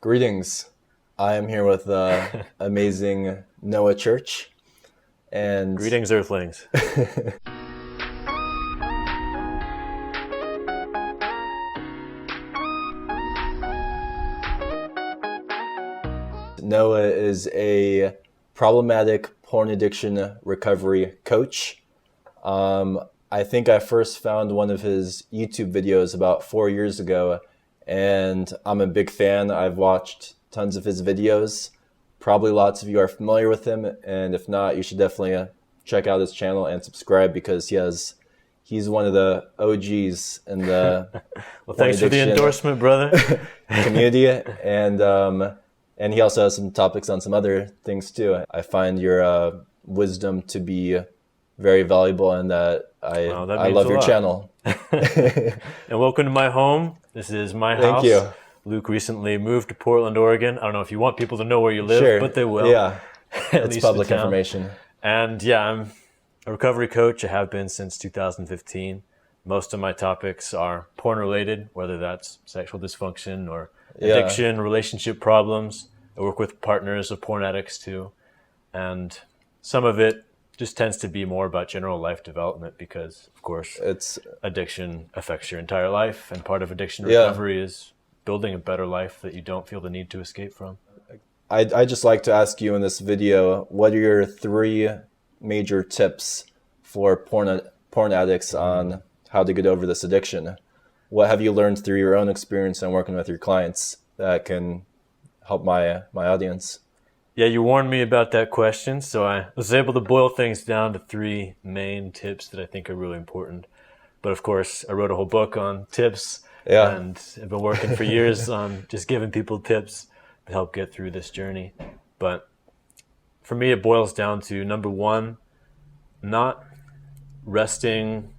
Greetings. I am here with amazing Noah Church. And Greetings, Earthlings. Noah is a problematic porn addiction recovery coach. I think I first found one of his YouTube videos about 4 years ago, and I'm a big fan. I've watched tons of his videos. Probably lots of you are familiar with him, and if not, you should definitely check out his channel and subscribe because he's one of the OGs in the Well, thanks for the endorsement, brother. community, and he also has some topics on some other things too. I find your wisdom to be very valuable, and that I love your channel. And welcome to my home. This is my house. Thank you. Luke recently moved to Portland, Oregon. I don't know if you want people to know where you live, Sure. but they will. Yeah, At it's least public the town. information. And yeah, I'm a recovery coach. I have been since 2015. Most of my topics are porn related, whether that's sexual dysfunction or addiction, relationship problems. I work with partners of porn addicts too. And some of it just tends to be more about general life development because, of course, addiction affects your entire life. And part of addiction recovery is building a better life that you don't feel the need to escape from. I'd just like to ask you in this video, what are your 3 major tips for porn addicts on how to get over this addiction? What have you learned through your own experience and working with your clients that can help my audience? Yeah, you warned me about that question, so I was able to boil things down to 3 main tips that I think are really important. But of course, I wrote a whole book on tips, and I've been working for years on just giving people tips to help get through this journey. But for me, it boils down to, number 1, not resting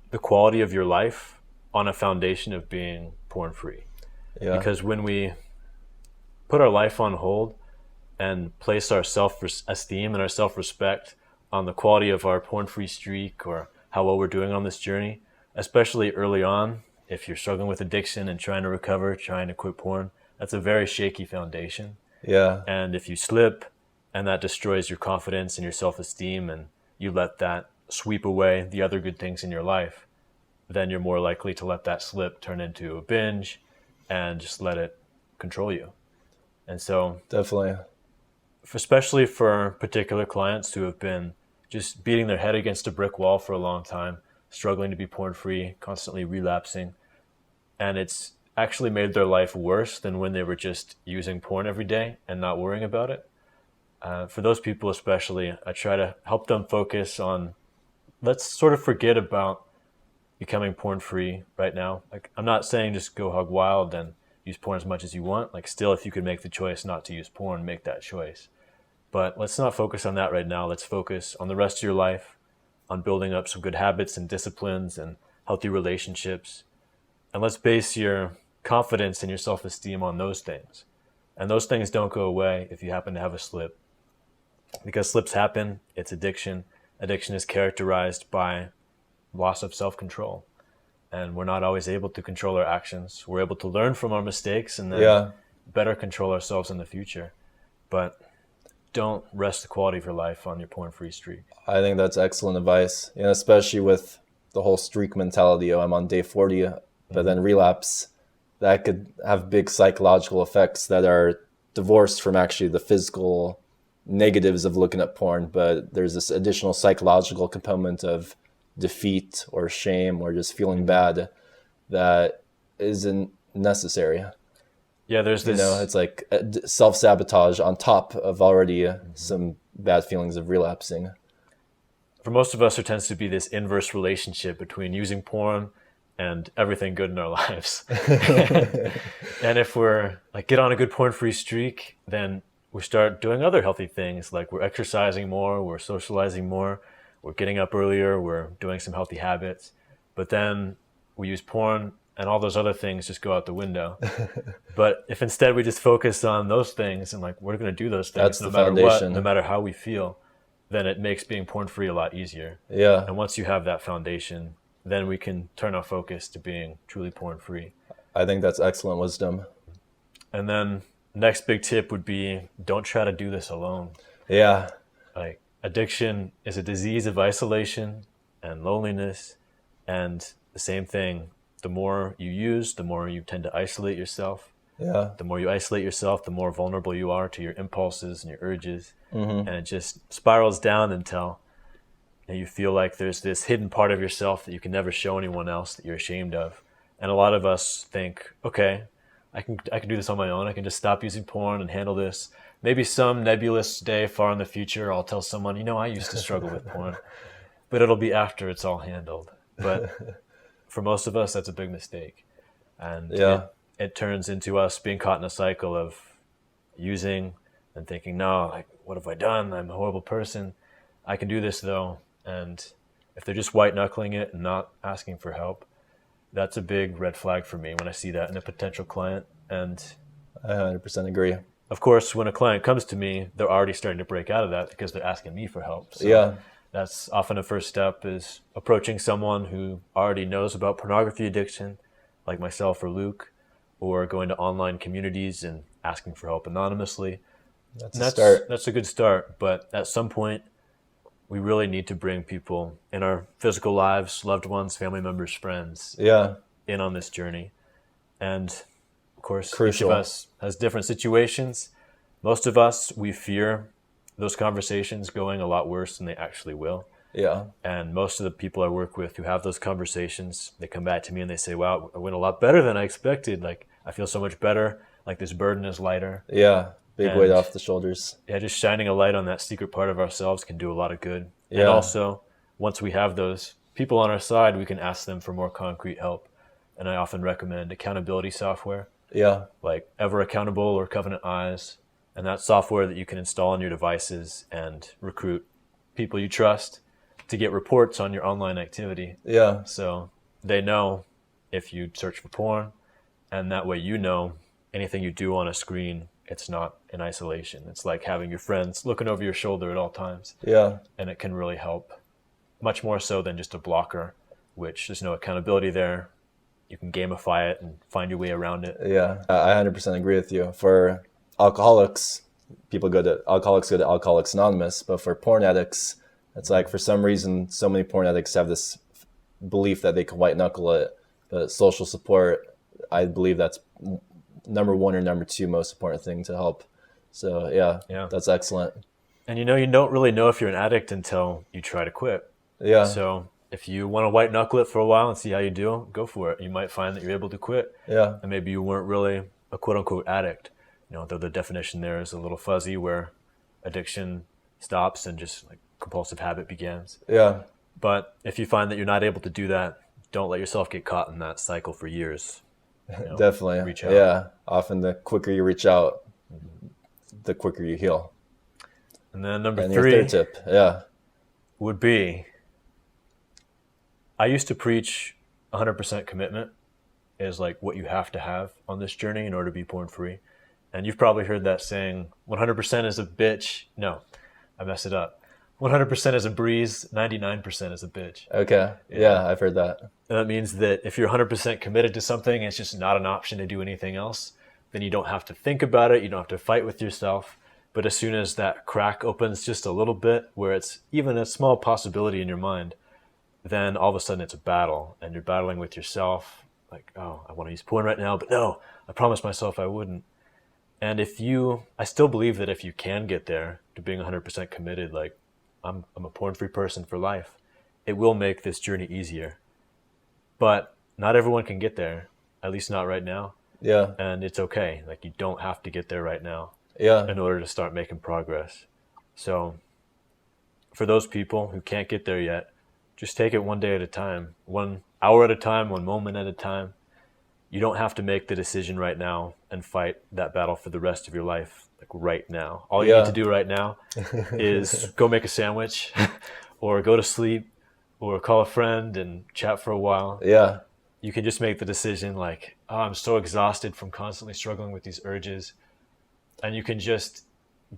the quality of your life on a foundation of being porn-free. Yeah. Because when we put our life on hold and place our self-esteem and our self-respect on the quality of our porn-free streak or how well we're doing on this journey, especially early on, if you're struggling with addiction and trying to recover, trying to quit porn, that's a very shaky foundation. Yeah. And if you slip and that destroys your confidence and your self-esteem and you let that sweep away the other good things in your life, then you're more likely to let that slip turn into a binge and just let it control you. And so definitely, especially for particular clients who have been just beating their head against a brick wall for a long time, struggling to be porn-free, constantly relapsing, and it's actually made their life worse than when they were just using porn every day and not worrying about it. For those people especially, I try to help them focus on, let's sort of forget about becoming porn-free right now. Like, I'm not saying just go hog wild and use porn as much as you want. Like, still, if you could make the choice not to use porn, make that choice. But let's not focus on that right now. Let's focus on the rest of your life, on building up some good habits and disciplines and healthy relationships. And let's base your confidence and your self-esteem on those things. And those things don't go away if you happen to have a slip. Because slips happen, it's addiction. Addiction is characterized by loss of self-control. And we're not always able to control our actions. We're able to learn from our mistakes and then better control ourselves in the future. But don't rest the quality of your life on your porn-free streak. I think that's excellent advice, and especially with the whole streak mentality. I'm on day 40, but then relapse. That could have big psychological effects that are divorced from actually the physical negatives of looking at porn. But there's this additional psychological component of defeat or shame or just feeling bad that isn't necessary. Yeah, there's this, it's like self-sabotage on top of already some bad feelings of relapsing. For most of us, there tends to be this inverse relationship between using porn and everything good in our lives. And if we're like, get on a good porn-free streak, then we start doing other healthy things, like we're exercising more, we're socializing more, we're getting up earlier, we're doing some healthy habits, but then we use porn and all those other things just go out the window. But if instead we just focus on those things and like, we're going to do those things no matter what, no matter how we feel, then it makes being porn-free a lot easier. Yeah. And once you have that foundation, then we can turn our focus to being truly porn-free. I think that's excellent wisdom. And then next big tip would be, don't try to do this alone. Yeah. Like, addiction is a disease of isolation and loneliness. And the same thing, the more you use, the more you tend to isolate yourself. Yeah. The more you isolate yourself, the more vulnerable you are to your impulses and your urges. And it just spirals down until you feel like there's this hidden part of yourself that you can never show anyone else, that you're ashamed of. And a lot of us think, okay, I can do this on my own. I can just stop using porn and handle this. Maybe some nebulous day far in the future, I'll tell someone, I used to struggle with porn. But it'll be after it's all handled. But for most of us, that's a big mistake. And it turns into us being caught in a cycle of using and thinking, no, like, what have I done? I'm a horrible person. I can do this though. And if they're just white knuckling it and not asking for help, that's a big red flag for me when I see that in a potential client. And I 100% agree. Of course, when a client comes to me, they're already starting to break out of that because they're asking me for help. So that's often a first step, is approaching someone who already knows about pornography addiction, like myself or Luke, or going to online communities and asking for help anonymously. That's a start. That's a good start. But at some point, we really need to bring people in our physical lives, loved ones, family members, friends, in on this journey. And of course, each of us has different situations. Most of us, we fear those conversations going a lot worse than they actually will. Yeah. And most of the people I work with who have those conversations, they come back to me and they say, wow, it went a lot better than I expected. Like, I feel so much better. Like, this burden is lighter. Yeah. Big weight off the shoulders. Yeah, just shining a light on that secret part of ourselves can do a lot of good. Yeah. And also, once we have those people on our side, we can ask them for more concrete help. And I often recommend accountability software. Yeah. Like Ever Accountable or Covenant Eyes. And that's software that you can install on your devices and recruit people you trust to get reports on your online activity. Yeah. So they know if you search for porn, and that way anything you do on a screen, it's not in isolation. It's like having your friends looking over your shoulder at all times. Yeah. And it can really help, much more so than just a blocker, which there's no accountability there. You can gamify it and find your way around it. Yeah, I 100% agree with you. For alcoholics, people go to Alcoholics Anonymous, but for porn addicts, it's like for some reason, so many porn addicts have this belief that they can white knuckle it. But social support, I believe that's number one or number two most important thing to help. So yeah, that's excellent. And you don't really know if you're an addict until you try to quit. Yeah. So if you want to white knuckle it for a while and see how you do, go for it. You might find that you're able to quit. Yeah. And maybe you weren't really a quote unquote addict. Though the definition there is a little fuzzy, where addiction stops and just like compulsive habit begins. Yeah. But if you find that you're not able to do that, don't let yourself get caught in that cycle for years. Definitely. Reach out. Yeah. Often the quicker you reach out, the quicker you heal. And then number and 3 your third tip, would be, I used to preach 100% commitment is like what you have to have on this journey in order to be porn free. And you've probably heard that saying, 100% is a bitch. No, I messed it up. 100% is a breeze, 99% is a bitch. Okay. Yeah, I've heard that. And that means that if you're 100% committed to something and it's just not an option to do anything else, then you don't have to think about it. You don't have to fight with yourself. But as soon as that crack opens just a little bit, where it's even a small possibility in your mind, then all of a sudden it's a battle, and you're battling with yourself. Like, oh, I want to use porn right now, but no, I promised myself I wouldn't. And I still believe that if you can get there to being 100% committed, like I'm a porn-free person for life, it will make this journey easier. But not everyone can get there, at least not right now. Yeah. And it's okay. Like, you don't have to get there right now. Yeah. In order to start making progress. So for those people who can't get there yet, just take it one day at a time, 1 hour at a time, 1 moment at a time. You don't have to make the decision right now and fight that battle for the rest of your life, like right now. All you need to do right now is go make a sandwich or go to sleep or call a friend and chat for a while. Yeah. You can just make the decision like, oh, I'm so exhausted from constantly struggling with these urges. And you can just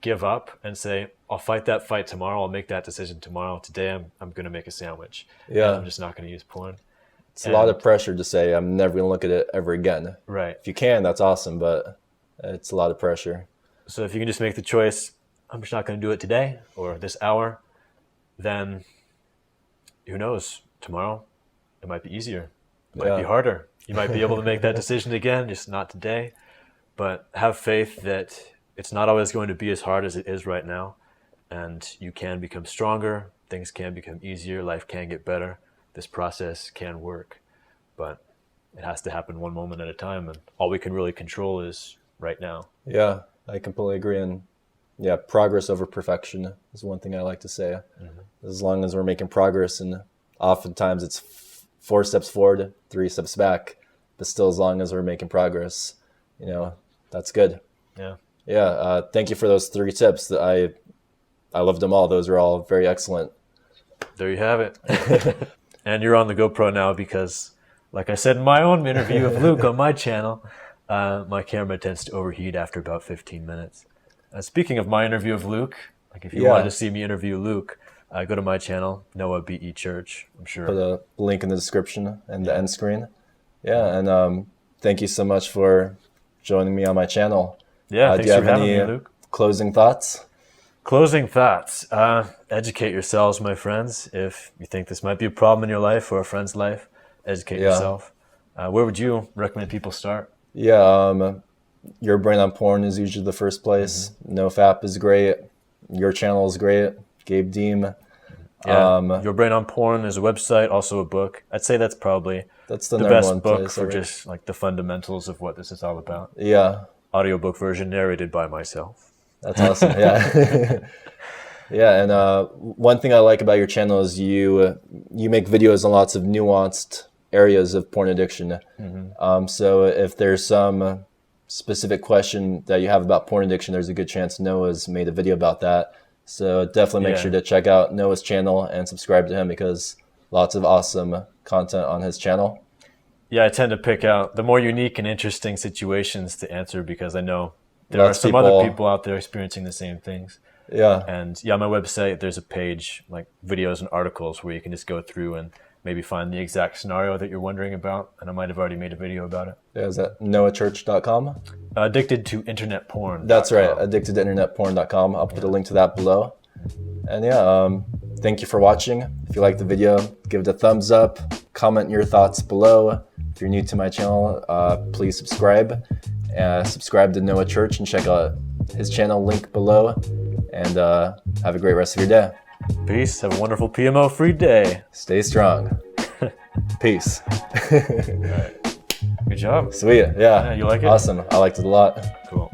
give up and say, I'll fight that fight tomorrow. I'll make that decision tomorrow. Today, I'm going to make a sandwich. Yeah. And I'm just not going to use porn. It's a lot of pressure to say, I'm never going to look at it ever again. Right. If you can, that's awesome. But It's a lot of pressure. So if you can just make the choice, I'm just not going to do it today or this hour, then who knows, tomorrow it might be easier. It might be harder. You might be able to make that decision again, just not today. But have faith that it's not always going to be as hard as it is right now. And you can become stronger. Things can become easier. Life can get better. This process can work. But it has to happen one moment at a time. And all we can really control is right now. Yeah, I completely agree. And yeah, progress over perfection is one thing I like to say. As long as we're making progress, and oftentimes it's 4 steps forward, 3 steps back, but still as long as we're making progress, that's good. Yeah. Thank you for those 3 tips. I loved them all. Those are all very excellent. There you have it. And you're on the GoPro now because, like I said in my own interview of Luke on my channel, my camera tends to overheat after about 15 minutes. Speaking of my interview of Luke, like if you wanted to see me interview Luke, go to my channel, Noah BE Church. I'm sure. Put a link in the description and the end screen. Yeah, and thank you so much for joining me on my channel. Yeah, do you have any Luke. Closing thoughts? Closing thoughts. Educate yourselves, my friends. If you think this might be a problem in your life or a friend's life, educate yourself. Where would you recommend people start? Yeah, Your Brain on Porn is usually the first place. NoFap is great. Your channel is great. Gabe Deem. Yeah, Your Brain on Porn is a website, also a book. I'd say that's probably the best book for just like the fundamentals of what this is all about. Yeah. Audiobook version narrated by myself. That's awesome. Yeah. Yeah, and one thing I like about your channel is you make videos on lots of nuanced areas of porn addiction. So if there's some specific question that you have about porn addiction, there's a good chance Noah's made a video about that. So definitely make sure to check out Noah's channel and subscribe to him, because lots of awesome content on his channel. Yeah, I tend to pick out the more unique and interesting situations to answer, because I know there are some other people out there experiencing the same things. Yeah. And yeah, on my website, there's a page like videos and articles where you can just go through and maybe find the exact scenario that you're wondering about. And I might have already made a video about it. Yeah, is that noahchurch.com? Addicted to Internet Porn. That's right, addicted to internetporn.com. I'll put a link to that below. And yeah, thank you for watching. If you liked the video, give it a thumbs up. Comment your thoughts below. If you're new to my channel, please subscribe. Subscribe to Noah Church and check out his channel, link below. And have a great rest of your day. Peace. Have a wonderful PMO free day. Stay strong. Peace. All right. Good job. Sweet. Yeah. You like it? Awesome. I liked it a lot. Cool.